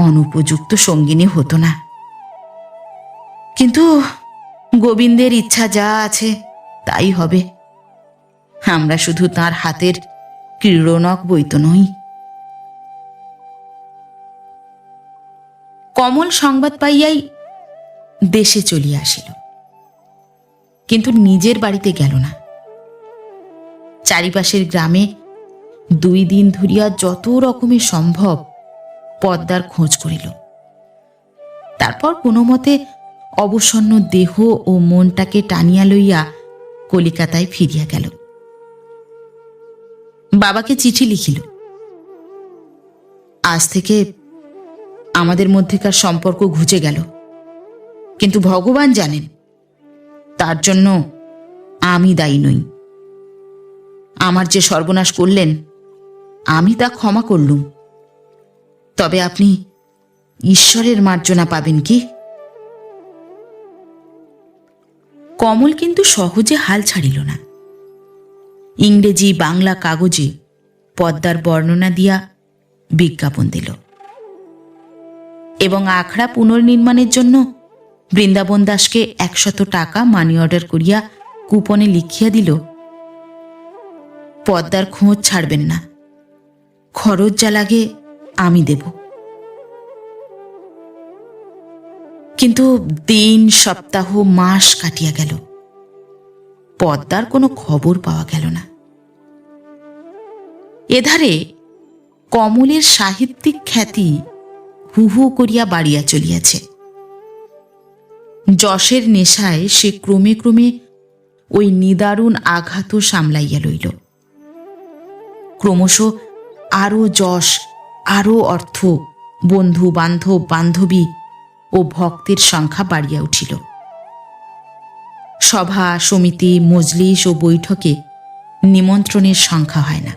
অনুপযুক্ত সঙ্গিনী হতো না। কিন্তু গোবিন্দের ইচ্ছা যা আছে তাই হবে। আমরা শুধু তার হাতের ক্রীড়নক বই তো নই। কমল সংবাদ পাইয়াই দেশে চলিয়া আসিল, কিন্তু নিজের বাড়িতে গেল না। চারিপাশের গ্রামে 2 দিন ধরিয়া যত রকমের সম্ভব পদ্মার খোঁজ করিল। তারপর কোনো মতে অবসন্ন দেহ ও মনটাকে টানিয়া লইয়া কলিকাতায় ফিরিয়া গেল। বাবাকে চিঠি লিখিল, আজ থেকে আমাদের মধ্যেকার সম্পর্ক ঘুচে গেল, কিন্তু ভগবান জানেন তার জন্য আমি দায়ী নই। আমার যে সর্বনাশ করলেন আমি তা ক্ষমা করলুম, তবে আপনি ঈশ্বরের মার্জনা পাবেন কি? কমল কিন্তু সহজে হাল ছাড়িল না। ইংরেজি বাংলা কাগজে পদ্মার বর্ণনা দিয়া বিজ্ঞাপন দিল এবং আখড়া পুনর্নির্মাণের জন্য বৃন্দাবন দাসকে 100 টাকা মানি অর্ডার করিয়া কুপনে লিখিয়া দিল, পদ্মার খোঁজ ছাড়বেন না, খরচ যা লাগে আমি দেব। কিন্তু দিন, সপ্তাহ, মাস কাটিয়া গেল, পদ্মার কোনো খবর পাওয়া গেল না। এধারে কমলের সাহিত্যিক খ্যাতি হু হু করিয়া বাড়িয়া চলিয়াছে। যশের নেশায় সে ক্রমে ক্রমে ওই নিদারুণ আঘাতও সামলাইয়া লইল। ক্রমশ আরো যশ, আরো অর্থ, বন্ধু বান্ধব, বান্ধবী ও ভক্তের সংখ্যা বাড়িয়া উঠিল। সভা, সমিতি, মজলিস ও বৈঠকে নিমন্ত্রণের সংখ্যা হয় না।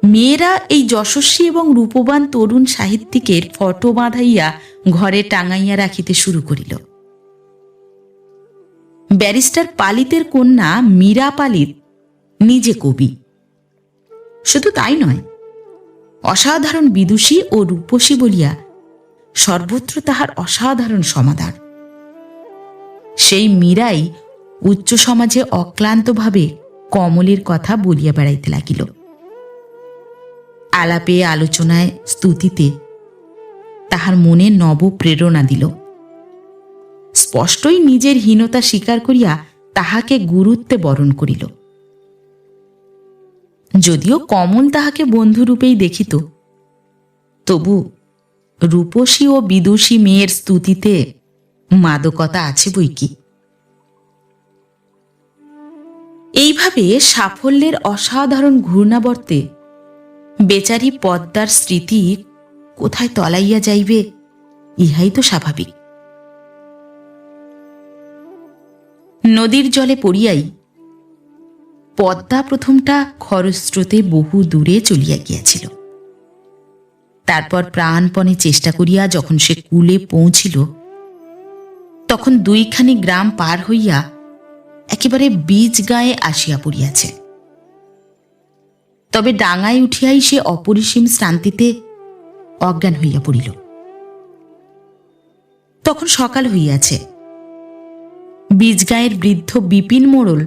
মেয়েরা এই যশস্বী এবং রূপবান তরুণ সাহিত্যিকের ফটো বাঁধাইয়া ঘরে টাঙাইয়া রাখিতে শুরু করিল। ব্যারিস্টার পালিতের কন্যা মীরা পালিত নিজে কবি, শুধু তাই নয়, অসাধারণ বিদুষী ও রূপসী বলিয়া সর্বত্র তাহার অসাধারণ সমাদর। সেই মীরাই উচ্চ সমাজে অক্লান্তভাবে কমলের কথা বলিয়া বেড়াইতে লাগিল। আলাপে, আলোচনায়, স্তুতিতে তাহার মনে নব প্রেরণা দিল। স্পষ্টই নিজের হীনতা স্বীকার করিয়া তাহাকে গুরুত্বে বরণ করিল। যদিও কমল তাহাকে বন্ধুরূপেই দেখিত, তবু রূপসী ও বিদুষী মেয়ের স্তুতিতে মাদকতা আছে বৈকি। এইভাবে সাফল্যের অসাধারণ ঘূর্ণাবর্তে বেচারি পদ্মার স্মৃতি কোথায় তলাইয়া যাইবে, ইহাই তো স্বাভাবিক। নদীর জলে পড়িয়াই পদ্মা প্রথমটা খরস্রোতে বহু দূরে চলিয়া গিয়াছিল। তারপর প্রাণপণে চেষ্টা করিয়া যখন সে কূলে পৌঁছিল, তখন 2খানি গ্রাম পার হইয়া একেবারে বীজ গায়ে আসিয়া পড়িয়াছে। তবে ডাঙায় উঠিয়াই সে অপরিসীম শ্রান্তিতে অজ্ঞান হইয়া পড়িল। তখন সকাল হইয়াছে। বীজগাঁয়ের বৃদ্ধ বিপিন মোড়ল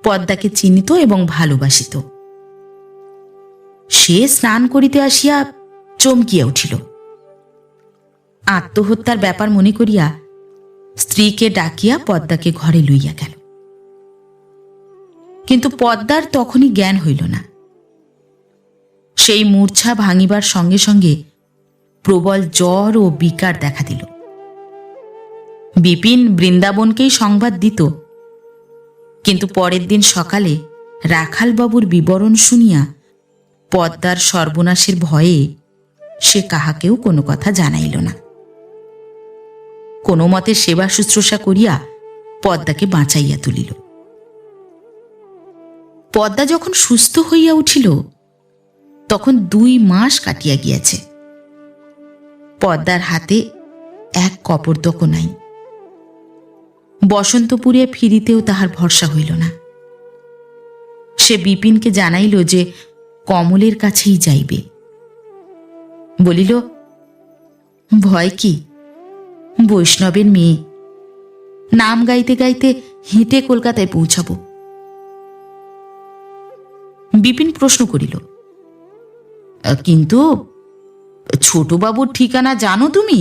পদ্মাকে চিনিত এবং ভালোবাসিত। সে স্নান করিতে আসিয়া চমকিয়া উঠিল। আত্মহত্যার ব্যাপার মনে করিয়া স্ত্রীকে ডাকিয়া পদ্মাকে ঘরে লইয়া গেল। কিন্তু পদ্মার তখনই জ্ঞান হইল না। সেই মূর্ছা ভাঙিবার সঙ্গে সঙ্গে প্রবল জ্বর ও বিকার দেখা দিল। বিপিন বৃন্দাবনকেই সংবাদ দিত, কিন্তু পরের দিন সকালে রাখালবাবুর বিবরণ শুনিয়া পদ্মার সর্বনাশের ভয়ে সে কাহাকেও কোনো কথা জানাইল না। কোনো মতে সেবা শুশ্রূষা করিয়া পদ্মাকে বাঁচাইয়া তুলিল। পদ্মা যখন সুস্থ হইয়া উঠিল তখন 2 মাস কাটিয়া গিয়াছে। পদ্মার হাতে এক কপর্দকও নাই। বসন্তপুরে ফিরিতেও তাহার ভরসা হইল না। সে বিপিনকে জানাইল যে কমলের কাছেই যাইবে। বলিল, ভয় কি, বৈষ্ণবের মেয়ে, নাম গাইতে গাইতে হেঁটে কলকাতায় পৌঁছাব। বিপিন প্রশ্ন করিল, কিন্তু ছোটবাবুর ঠিকানা জানো তুমি?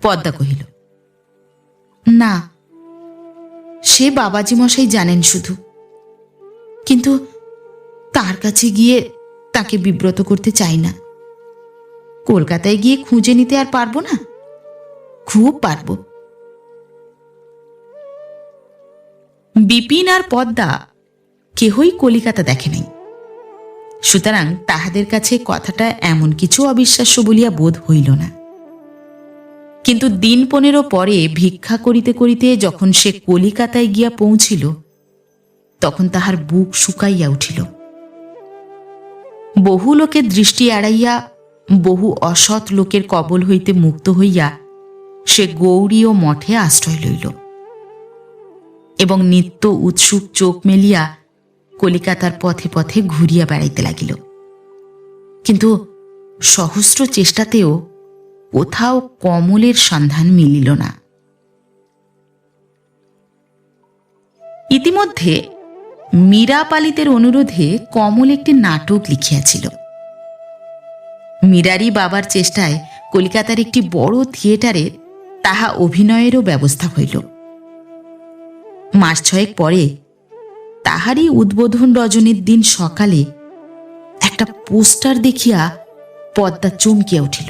পদ্মা কহিল, না, সে বাবাজি মশাই জানেন শুধু, কিন্তু তার কাছে গিয়ে তাকে বিব্রত করতে চাই না। কলকাতায় গিয়ে খুঁজে নিতে আর পারবো না? খুব পারব। বিপিন আর পদ্মা কেহই কলিকাতা দেখে নাই, সুতরাং তাহাদের কাছে কথাটা এমন কিছু অবিশ্বাস্য বলিয়া বোধ হইল না। কিন্তু দিন 15 পরে ভিক্ষা করিতে করিতে যখন সে কলিকাতায় গিয়া পৌঁছিল তখন তাহার বুক শুকাইয়া উঠিল। বহু লোকের দৃষ্টি এড়াইয়া, বহু অসৎ লোকের কবল হইতে মুক্ত হইয়া সে গৌরী ও মঠে আশ্রয় লইল এবং নিত্য উৎসুক চোখ মেলিয়া কলিকাতার পথে পথে ঘুরিয়া বেড়াইতে লাগিল। কিন্তু সহস্র চেষ্টাতেও কোথাও কমলের সন্ধান মিলিল না। ইতিমধ্যে মীরা পালিতের অনুরোধে কমল একটি নাটক লিখিয়াছিল। মীরারই বাবার চেষ্টায় কলিকাতার একটি বড় থিয়েটারে তাহা অভিনয়েরও ব্যবস্থা হইল। মাস 6 পরে তাহারই উদ্বোধন রজনীর দিন সকালে একটা পোস্টার দেখিয়া পদ্মা চমকিয়া উঠিল।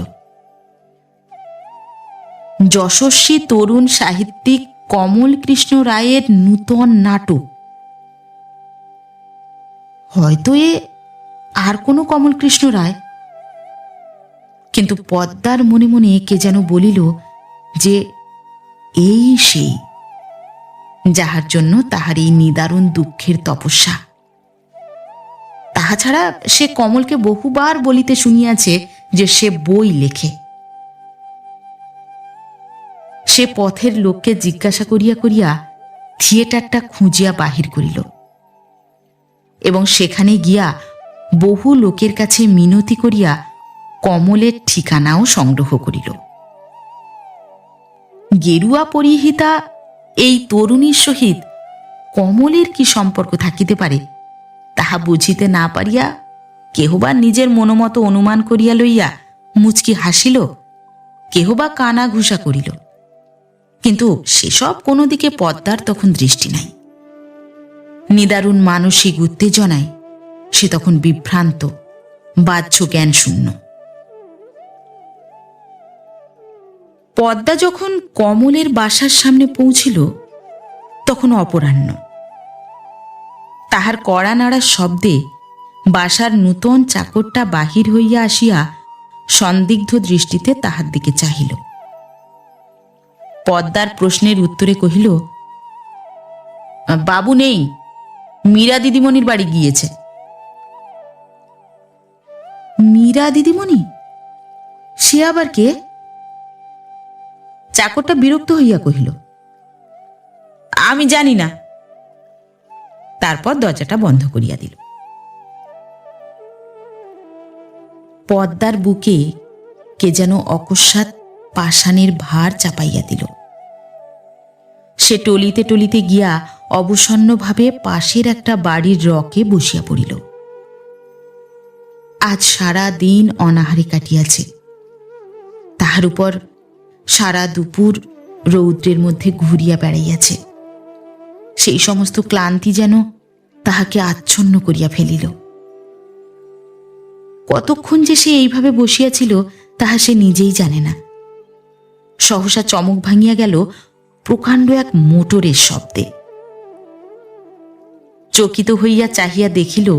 যশস্বী তরুণ সাহিত্যিক কমল কৃষ্ণ রায়ের নূতন নাটক। হয়তো এ আর কোনো কমল কৃষ্ণ রায়, কিন্তু পদ্মার মনে মনে কে যেন বলিল যে এই সেই যাহার জন্য তাহার এই নিদারুণ দুঃখের তপস্যা। তাহা ছাড়া সে কমলকে বহুবার বলিতে শুনিয়াছে যে সে বই লেখে। সে পথের লোককে জিজ্ঞাসা করিয়া করিয়া থিয়েটারটা খুঁজিয়া বাহির করিল এবং সেখানে গিয়া বহু লোকের কাছে মিনতি করিয়া কমলের ঠিকানাও সংগ্রহ করিল। গেরুয়া পরিহিতা এই তরুণীর সহিত কমলের কি সম্পর্ক থাকিতে পারে তাহা বুঝিতে না পারিয়া কেহবা নিজের মনোমতো অনুমান করিয়া লইয়া মুচকি হাসিল, কেহবা কানা ঘুষা করিল, কিন্তু সেসব কোনো দিকে পদ্মার তখন দৃষ্টি নাই। নিদারুণ মানসিক উত্তেজনায় সে তখন বিভ্রান্ত, বাহ্য জ্ঞান শূন্য। পদ্মা যখন কমলের বাসার সামনে পৌঁছিল তখন অপরাহ্ন। তাহার কড়া নাড়ার শব্দে বাসার নূতন চাকরটা বাহির হইয়া আসিয়া সন্দিগ্ধ দৃষ্টিতে তাহার দিকে চাহিল। পদ্মার প্রশ্নের উত্তরে কহিল, বাবু নেই, মীরা দিদিমণির বাড়ি গিয়েছে। মীরা দিদিমণি? সে আবার কে? চাকরটা বিরক্ত হইয়া কহিল, আমি জানি না। তারপর দরজাটা বন্ধ করিয়া দিল। পদ্মার বুকে কে যেন অকস্মাৎ পাষাণের ভার চাপাইয়া দিল। সে টলিতে টলিতে গিয়া অবসন্নভাবে পাশের একটা বাড়ির রকে বসিয়া পড়িল। আজ সারা দিন অনাহারে কাটিয়াছে, তাহার উপর সারা দুপুর রৌদ্রের মধ্যে ঘুরিয়া বেড়াইয়াছে। সেই সমস্ত ক্লান্তি যেন তাহাকে আচ্ছন্ন করিয়া ফেলিল। কতক্ষণ যে সে এইভাবে বসিয়াছিল তাহা সে নিজেই জানে না। সহসা চমক ভাঙিয়া গেল প্রকাণ্ড এক মোটরের শব্দে। চকিত হইয়া চাহিয়া দেখিল,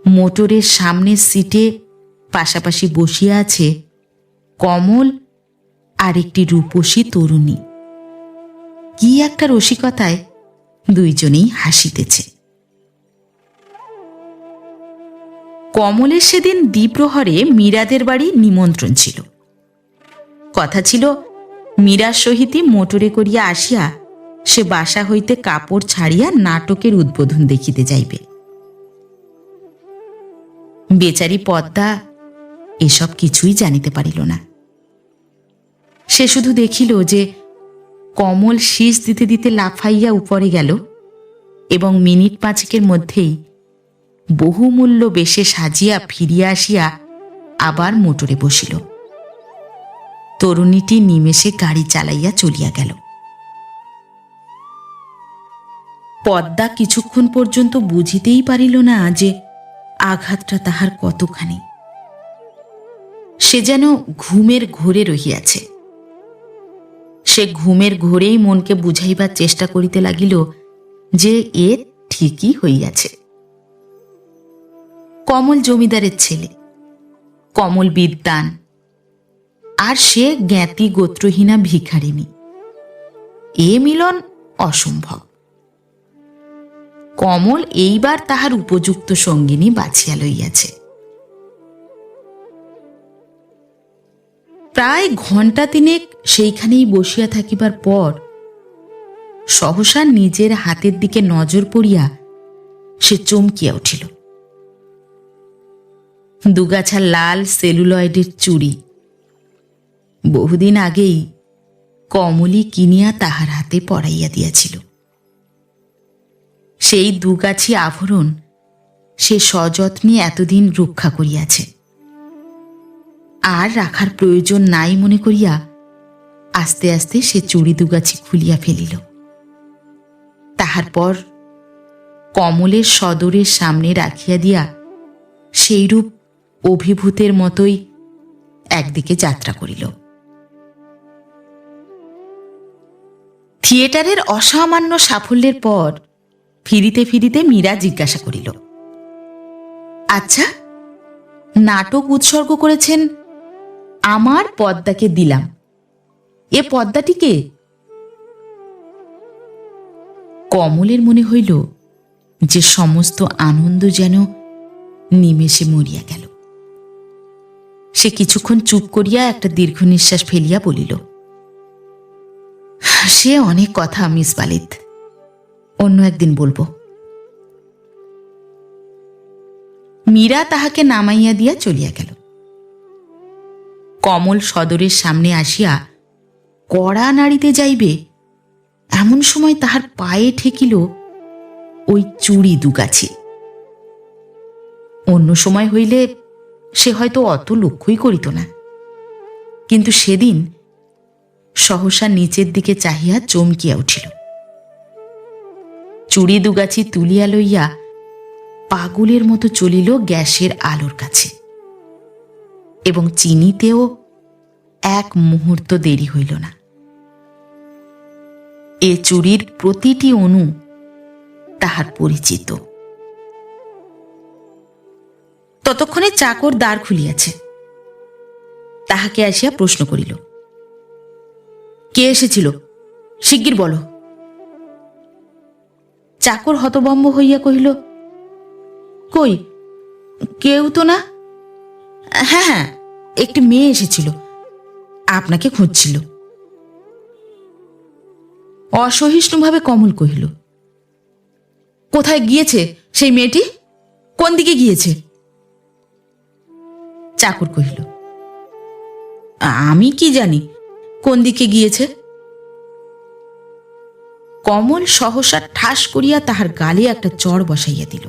মোটরের সামনের সিটে পাশাপাশি বসিয়া আছে কমল আর একটি রূপসী তরুণী। কি একটা রসিকতায় দুইজনেই হাসিতেছে। কমলের সেদিন দ্বিপ্রহরে মীরাদের বাড়ি নিমন্ত্রণ ছিল। কথা ছিল মীরার সহিতই মোটরে করিয়া আসিয়া সে বাসা হইতে কাপড় ছাড়িয়া নাটকের উদ্বোধন দেখিতে যাইবে। বেচারি পদ্মা এসব কিছুই জানিতে পারিল না। সে শুধু দেখিল যে কমল শীষ দিতে দিতে লাফাইয়া উপরে গেল এবং মিনিট পাঁচেকের মধ্যেই বহুমূল্য বেশে সাজিয়া ফিরিয়া আসিয়া আবার মোটরে বসিল। তরুণীটি নিমেষে গাড়ি চালাইয়া চলিয়া গেল। পদ্মা কিছুক্ষণ পর্যন্ত বুঝিতেই পারিল না যে আঘাতটা তাহার কতখানি। সে যেন ঘুমের ঘোরে রহিয়াছে। সে ঘুমের ঘোরেই মনকে বুঝাইবার চেষ্টা করিতে লাগিল যে এ ঠিকই হইয়াছে। কমল জমিদারের ছেলে, কমল বিদ্বান, আর সে জ্ঞাতি গোত্রহীনা ভিখারিনী। এ মিলন অসম্ভব। কমল এইবার তাহার উপযুক্ত সঙ্গিনী বাছিয়া লইয়াছে। প্রায় ঘণ্টা তিনেক সেইখানেই বসিয়া থাকিবার পর সহসা নিজের হাতের দিকে নজর পড়িয়া সে চমকিয়া উঠিল। দুগাছা লাল সেলুলয়েডের চুড়ি বহুদিন আগেই কমলই কিনিয়া তাহার হাতে পরাইয়া দিয়াছিল। সেই দুগাছি আভরণ সে সযত্নে এতদিন রক্ষা করিয়াছে। আর রাখার প্রয়োজন নাই মনে করিয়া আস্তে আস্তে সে চুড়ি দুগাছি খুলিয়া ফেলিল। তাহার পর কমলের সদরের সামনে রাখিয়া দিয়া সেইরূপ অভিভূতের মতোই একদিকে যাত্রা করিল। থিয়েটারের অসামান্য সাফল্যের পর ফিরিতে ফিরিতে মীরা জিজ্ঞাসা করিল, আচ্ছা, নাটক উৎসর্গ করেছেন আমার পদ্মাকে দিলাম, এ পদ্মাটিকে? কমলের মনে হইল যে সমস্ত আনন্দ যেন নিমেষে মরিয়া গেল। সে কিছুক্ষণ চুপ করিয়া একটা দীর্ঘ নিঃশ্বাস ফেলিয়া বলিল, সে অনেক কথা মিস বালিত, অন্য একদিন বলবো। মীরা তাহাকে নামাইয়া দিয়া চলিয়া গেল। কমল সদরের সামনে আসিয়া কড়া নাড়িতে যাইবে এমন সময় তাহার পায়ে ঠেকিল ওই চুড়ি দুগাছি। অন্য সময় হইলে সে হয়তো অত লক্ষ্যই করিত না, কিন্তু সেদিন সহসা নিচের দিকে চাহিয়া চমকিয়া উঠিল। চুড়ি দুগাছি তুলিয়া লইয়া পাগলের মতো চলিল গ্যাসের আলোর কাছে, এবং চিনিতেও এক মুহূর্ত দেরি হইল না। এ চুড়ির প্রতিটি অণু তাহার পরিচিত। ততক্ষণে চাকর দ্বার খুলিয়াছে। তাহাকে আসিয়া প্রশ্ন করিল, কে এসেছিল, শিগগির বলো। চাকর হতভম্ব হইয়া কহিল, কই, কেউ তো না। হ্যাঁ হ্যাঁ, একটি মেয়ে এসেছিল, আপনাকে খুঁজছিল। অসহিষ্ণুভাবে কমল কহিল, কোথায় গিয়েছে সেই মেয়েটি? কোন দিকে গিয়েছে? চাকর কহিল, আমি কি জানি কোন দিকে গিয়েছে। কমল সহসা ঠাস করিয়া তাহার গালে একটা চড় বসাইয়া দিল।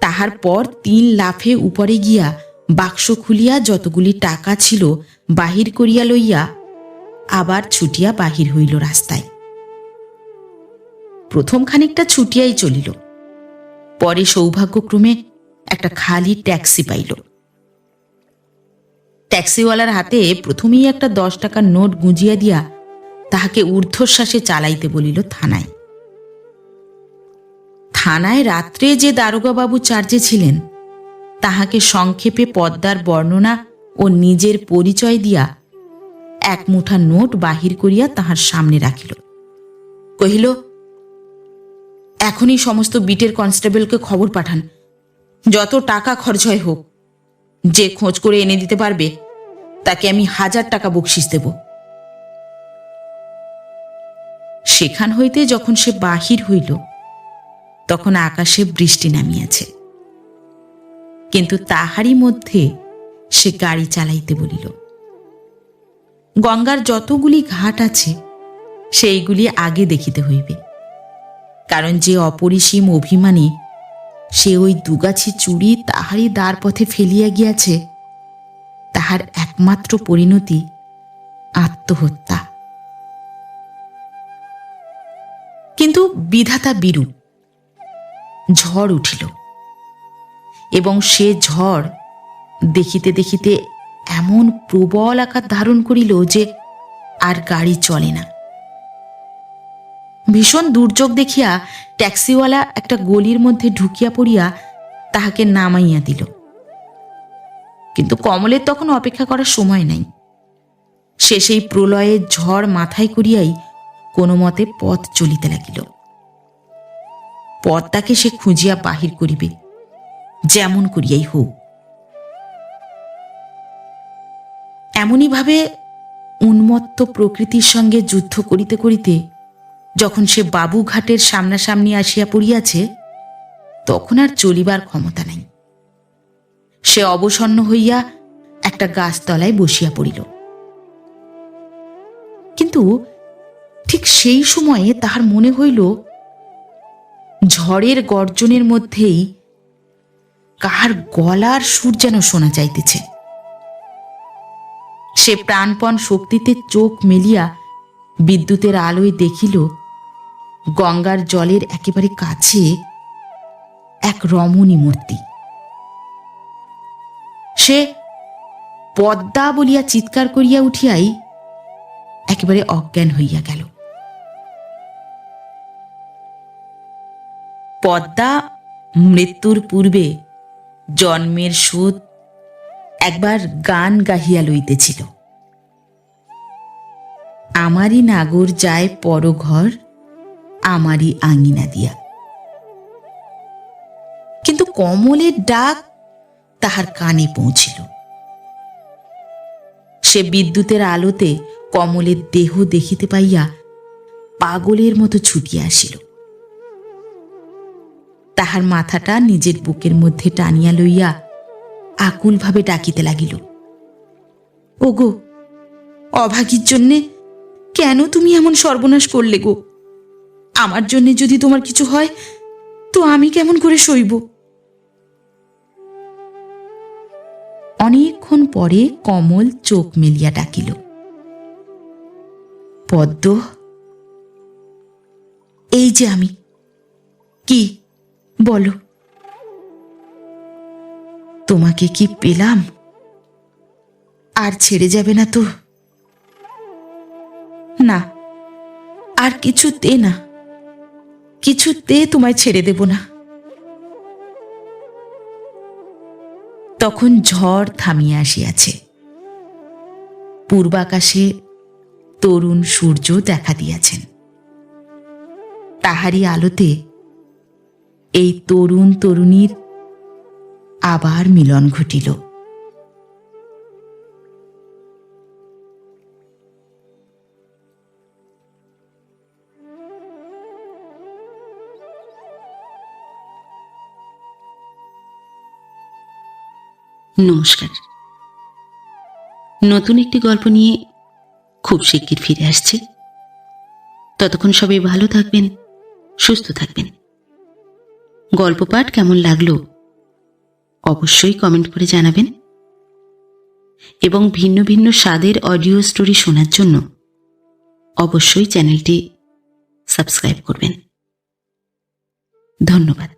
তাহার পর 3 লাফে উপরে গিয়া বাক্স খুলিয়া যতগুলি টাকা ছিল বাহির করিয়া লইয়া আবার ছুটিয়া বাহির হইল রাস্তায়। প্রথম খানিকটা ছুটিয়াই চলিল, পরে সৌভাগ্যক্রমে একটা খালি ট্যাক্সি পাইল। ট্যাক্সিওয়ালার হাতে প্রথমেই একটা 10 টাকার নোট গুঁজিয়া দিয়া তাহাকে ঊর্ধ্বশ্বাসে চালাইতে বলিল থানায়। থানায় রাত্রে যে দারোগাবাবু চার্জে ছিলেন তাহাকে সংক্ষেপে পদ্মার বর্ণনা ও নিজের পরিচয় দিয়া এক মুঠা নোট বাহির করিয়া তাহার সামনে রাখিল। কহিল, এখনই সমস্ত বিটের কনস্টেবলকে খবর পাঠান, যত টাকা খরচ হয় হোক, যে খোঁজ করে এনে দিতে পারবে তাকে আমি 1000 টাকা বকশিস দেব। সেখান হইতে যখন সে বাহির হইল তখন আকাশে বৃষ্টি নামিয়াছে, কিন্তু তাহারই মধ্যে সে গাড়ি চালাইতে বলিল। গঙ্গার যতগুলি ঘাট আছে সেইগুলি আগে দেখিতে হইবে, কারণ যে অপরিসীম অভিমানে সে ওই দুগাছি চুড়ি তাহারই দ্বার পথে ফেলিয়া গিয়াছে, তাহার একমাত্র পরিণতি আত্মহত্যা। কিন্তু বিধাতা বিরূপ। ঝড় উঠিল এবং সে ঝড় দেখিতে দেখিতে এমন প্রবল আকার ধারণ করিল যে আর গাড়ি চলে না। ভীষণ দুর্যোগ দেখিয়া ট্যাক্সিওয়ালা একটা গলির মধ্যে ঢুকিয়া পড়িয়া তাহাকে নামাইয়া দিল। কিন্তু কমলের তখন অপেক্ষা করার সময় নাই। সে সেই প্রলয়ের ঝড় মাথায় করিয়াই কোনো মতে পথ চলিতে লাগিল। পথটাকে সে খুঁজিয়া বাহির করিবে, যেমন করিয়াই হোক। এমনই ভাবে উন্মত্ত প্রকৃতির সঙ্গে যুদ্ধ করিতে করিতে যখন সে বাবুঘাটের সামনাসামনি আসিয়া পড়িয়াছে, তখন আর চলিবার ক্ষমতা নাই। সে অবসন্ন হইয়া একটা গাছতলায় বসিয়া পড়িল। কিন্তু ঠিক সেই সময়ে তাহার মনে হইল ঝড়ের গর্জনের মধ্যেই কাহার গলার সুর যেন শোনা যাইতেছে। সে প্রাণপণ শক্তিতে চোখ মেলিয়া বিদ্যুতের আলোয় দেখিল গঙ্গার জলের একেবারে কাছে এক রমণী মূর্তি। সে পদ্মা বলিয়া চিৎকার করিয়া উঠিয়াই একেবারে অজ্ঞান হইয়া গেল। পদ্মা মৃত্যুর পূর্বে জন্মের শোধ একবার গান গাহিয়া লইতেছিল। আমারই নাগর যায় পরঘর, আমারই আঙিনা দিয়া। কিন্তু কমলের ডাক তাহার কানে পৌঁছিল। সে বিদ্যুতের আলোতে কমলের দেহ দেখিতে পাইয়া পাগলের মতো ছুটিয়া আসিল। তাহার মাথাটা নিজের বুকের মধ্যে টানিয়া লইয়া আকুলভাবে ডাকিতে লাগিল, ওগো, অভাগীর জন্যে কেন তুমি এমন সর্বনাশ করলে গো? আমার জন্যে যদি তোমার কিছু হয় তো আমি কেমন করে সইব? অনেকক্ষণ পরে কমল চোখ মেলিয়া ডাকিল, পদ্ম, এই যে আমি। কি বলো? তোমাকে কি পেলাম? আর ছেড়ে যাবে না তো? না, আর কিছুতে না, কিছুতে তোমায় ছেড়ে দেব না। তখন ঝড় থামিয়া আসিয়াছে। পূর্বাকাশে তরুণ সূর্য দেখা দিয়াছেন। তাহারই আলোতে এই তরুণ তরুণীর আবার মিলন ঘটিল। নমস্কার। নতুন একটি গল্প নিয়ে খুব শিগগির ফিরে আসছি। ততক্ষণ সবাই ভালো থাকবেন, সুস্থ থাকবেন। গল্প পাঠ কেমন লাগলো অবশ্যই কমেন্ট করে জানাবেন এবং ভিন্ন ভিন্ন স্বাদের অডিও স্টোরি শোনার জন্য অবশ্যই চ্যানেলটি সাবস্ক্রাইব করবেন। ধন্যবাদ।